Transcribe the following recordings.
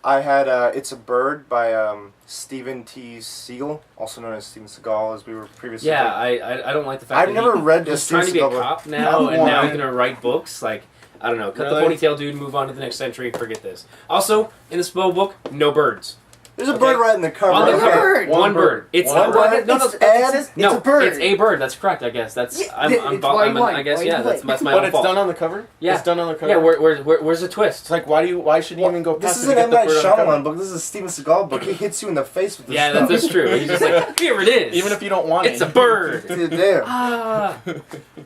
I had It's a Bird by Steven T. Seagal, also known as Steven Seagal, as we were previously. Yeah, I don't like the fact I've that never read he's Steven trying to be a Seagal, cop now, and now he's going to write books. Like, I don't know, cut Really? the ponytail, dude, move on to the next century, forget this. Also, in the spell book, no birds. There's a bird right in the cover. On the Okay. cover, one bird. It's One bird? No, no, It's Ed? it's a bird. It's a bird. That's correct. I guess that's. Yeah, I'm it's why you won. I guess Why you yeah. play. That's my But own it's fault. done on the cover? Yeah. It's done on the cover? Yeah. Where's the twist? It's like, why should you even go This past is it an to M. get Night the bird on the Shyamalan cover? book. This is a Steven Seagal book. He hits you in the face with this Yeah, stuff. that's true. He's just like, here it is. Even if you don't want it. it's a bird. Damn. Ah.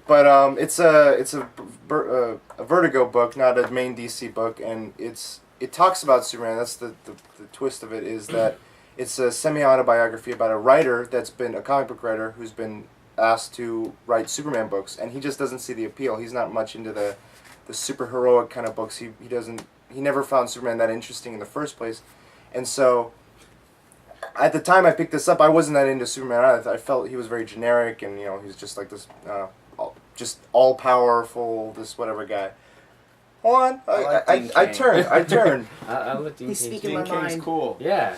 But it's a Vertigo book, not a main DC book, and it talks about Superman. That's the twist of it, is that it's a semi-autobiography about a writer that's been a comic book writer who's been asked to write Superman books, and he just doesn't see the appeal. He's not much into the super heroic kind of books. He never found Superman that interesting in the first place, and so at the time I picked this up, I wasn't that into Superman. I felt he was very generic, and he's just like this, just all powerful, this whatever guy. Hold on, I turned. I let Dean He's Cain- speaking Dean my King's mind. cool. Yeah.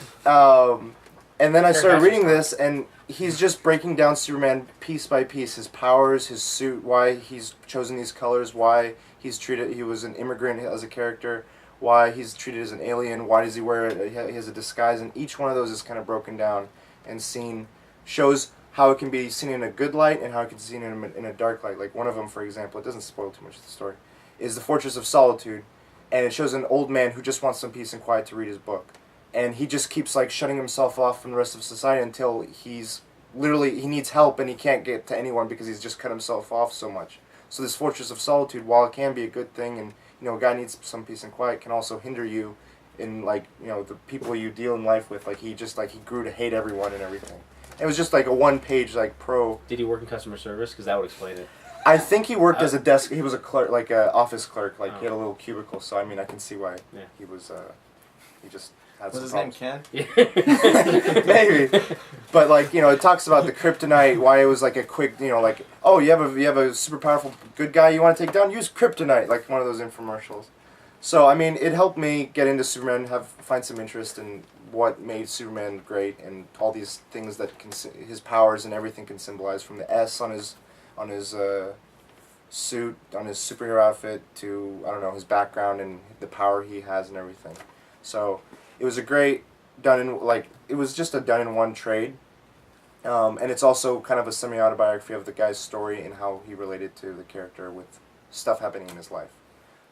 And then I started Fair reading this, and he's just breaking down Superman piece by piece, his powers, his suit, why he's chosen these colors, why he was an immigrant as a character, why he's treated as an alien, why does he wear it, he has a disguise, and each one of those is kind of broken down and shows how it can be seen in a good light and how it can be seen in a dark light. Like one of them, for example, it doesn't spoil too much of the story, is the Fortress of Solitude, and it shows an old man who just wants some peace and quiet to read his book. And he just keeps like shutting himself off from the rest of society until he needs help and he can't get to anyone because he's just cut himself off so much. So this Fortress of Solitude, while it can be a good thing and a guy needs some peace and quiet, can also hinder you in the people you deal in life with. Like he grew to hate everyone and everything. It was just like a one-page pro. Did he work in customer service? Because that would explain it. I think he worked as a desk. He was a clerk, like an office clerk. Like he had a little cubicle. So I mean, I can see why he was. He just had Was some his name problems. Ken? Maybe, but it talks about the kryptonite. Why it was like a quick, you have a super powerful good guy you want to take down. Use kryptonite, like one of those infomercials. So I mean, it helped me get into Superman, find some interest in what made Superman great, and all these things that his powers and everything can symbolize, from the S on his suit, on his superhero outfit, to his background and the power he has and everything. So it was it was just a done-in-one trade. And it's also kind of a semi-autobiography of the guy's story and how he related to the character with stuff happening in his life.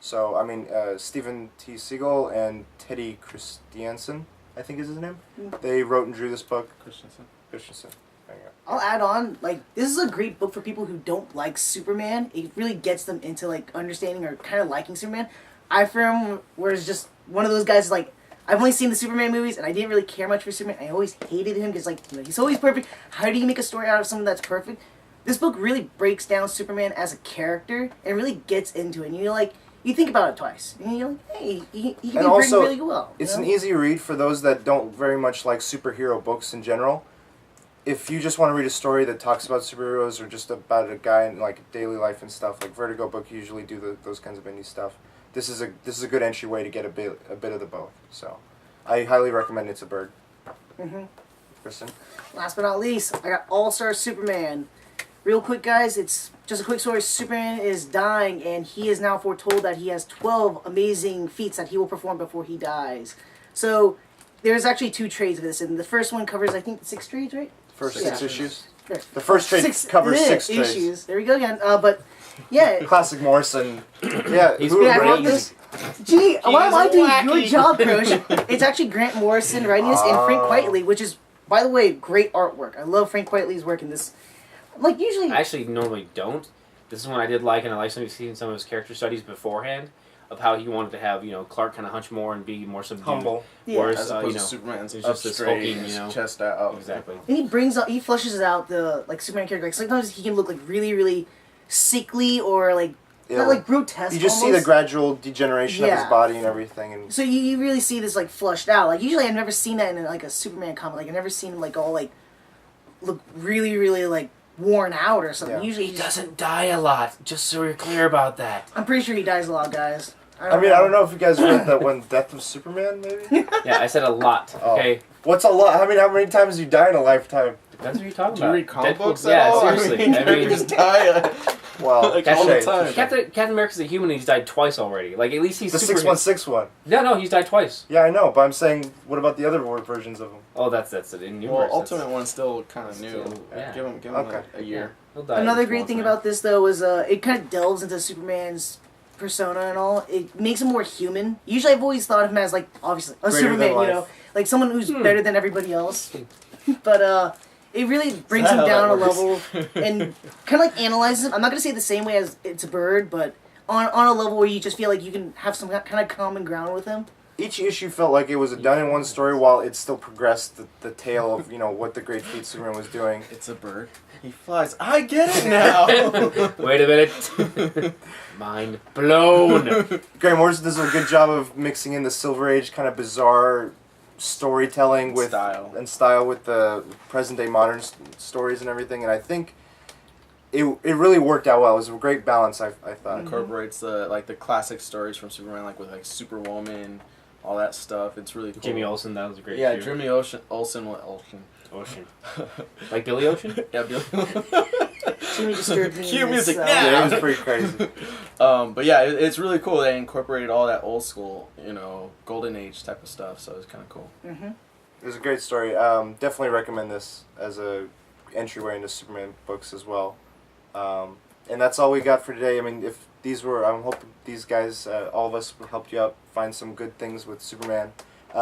So, I mean, Steven T. Seagal and Teddy Christiansen, I think is his name, they wrote and drew this book. Christensen. There you go. I'll add on, this is a great book for people who don't like Superman. It really gets them into, understanding or kind of liking Superman. I, for him, was just one of those guys, I've only seen the Superman movies, and I didn't really care much for Superman. I always hated him, because, he's always perfect. How do you make a story out of someone that's perfect? This book really breaks down Superman as a character, and really gets into it. And you think about it twice. And you're like, hey, he can be written really well. It's an easy read for those that don't very much like superhero books in general. If you just want to read a story that talks about superheroes or just about a guy in daily life and stuff, Vertigo book usually do those kinds of indie stuff. This is a good entryway to get a bit of the both. So, I highly recommend It's a Bird. Kristen? Last but not least, I got All-Star Superman. Real quick, guys, it's just a quick story. Superman is dying, and he is now foretold that he has 12 amazing feats that he will perform before he dies. So, there's actually 2 trades of this, and the first one covers, I think, 6 trades, right? First 6 issues? Right. The first trade covers 6 trades. issues. There we go again. But, yeah. Classic Morrison. Yeah, I wrote this. Gee, why am I doing your job, Coach? It's actually Grant Morrison writing this, and Frank Quitely, which is, by the way, great artwork. I love Frank Quitely's work in this. Usually... I actually normally don't. This is one I did like, and I like seeing some of his character studies beforehand of how he wanted to have, Clark kind of hunch more and be more subdued. Humble. Yeah. Whereas, As opposed to Superman's it's up just this straight, hulking, chest out. Exactly. And he fleshes out the Superman character. Sometimes he can look really, really sickly or not grotesque. You just almost. see the gradual degeneration of his body and everything, and so you really see this flushed out. Usually I've never seen that in a Superman comic. I've never seen him all look really, really worn out or something. Yeah. Usually He doesn't die a lot, just so we're clear about that. I'm pretty sure he dies a lot, guys. I mean, I don't know if you guys read that one, Death of Superman, maybe? Yeah, I said a lot. Oh. Okay, What's a lot? I mean, how many times do you die in a lifetime? depends what you're talking Do you about. read comic Deadpool- books Yeah, at all? seriously. I mean, I mean, characters die. Well, Like, all the shade, time. shade. Captain America's a human. He's died twice already. Like at least he's The Superman. 616 one. No, he's died twice. Yeah, I know, but I'm saying, what about the other versions of him? Oh, that's it in Well, universe. Ultimate One's still kind of new. Still- yeah. Give him Okay. a year. He'll die Another at great least thing once, about this though is it kind of delves into Superman's persona and all. It makes him more human. Usually, I've always thought of him as like obviously a Greater Superman, than you life. know, like someone who's better than everybody else. But it really brings that him how down a that level works? and kind of like analyzes him. I'm not gonna say the same way as It's a Bird, but on a level where you just feel like you can have some kind of common ground with him. Each issue felt like it was a done-in-one story while it still progressed the tale of, what the great feat Superman was doing. It's a bird. He flies. I get it now. Wait a minute. Mind blown. Graham Morrison does a good job of mixing in the Silver Age kind of bizarre storytelling with Style. with the present-day modern stories and everything, and I think it really worked out well. It was a great balance, I thought. Incorporates the classic stories from Superman, like with like Superwoman, all that stuff. It's really cool. Jimmy Olsen, that was a great Yeah, shoot. Jimmy Olsen. Olsen. Ocean. Like Billy Ocean? Yeah, Billy. Jimmy disturbed me. Cue in this, music now. Yeah, it was pretty crazy. But yeah, it's really cool. They incorporated all that old school, golden age type of stuff. So it's kind of cool. It was a great story. Definitely recommend this as a entryway into Superman books as well. And that's all we got for today. I mean, if these were, I'm hoping these guys, all of us, helped you out find some good things with Superman.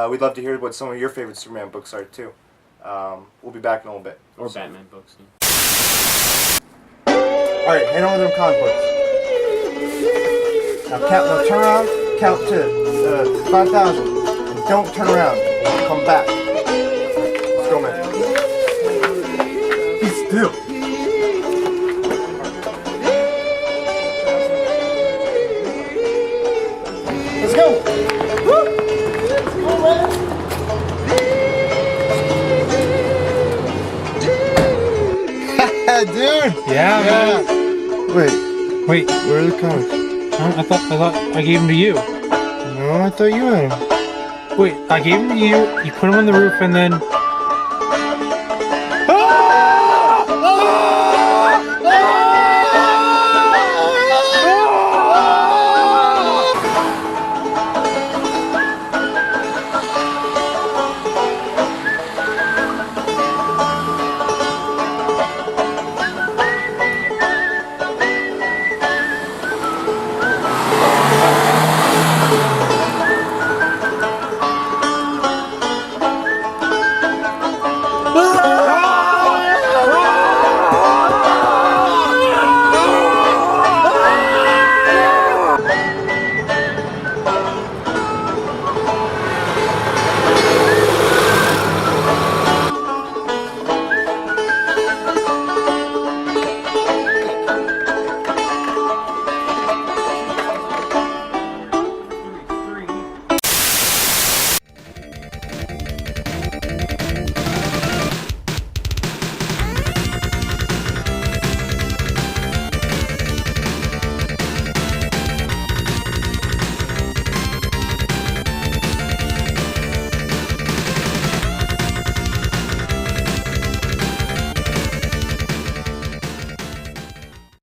We'd love to hear what some of your favorite Superman books are too. We'll be back in a little bit. Or Batman books. Yeah. All right, hand over them comic books. Now turn around, count to 5,000. And don't turn around. Come back. Let's go, man. Be still. Let's go. Dude. Yeah, man. Wait, Wait, where are the comics? huh? I thought I gave them to you. No, I thought you had them. Wait, I gave them to you. You put them on the roof, and then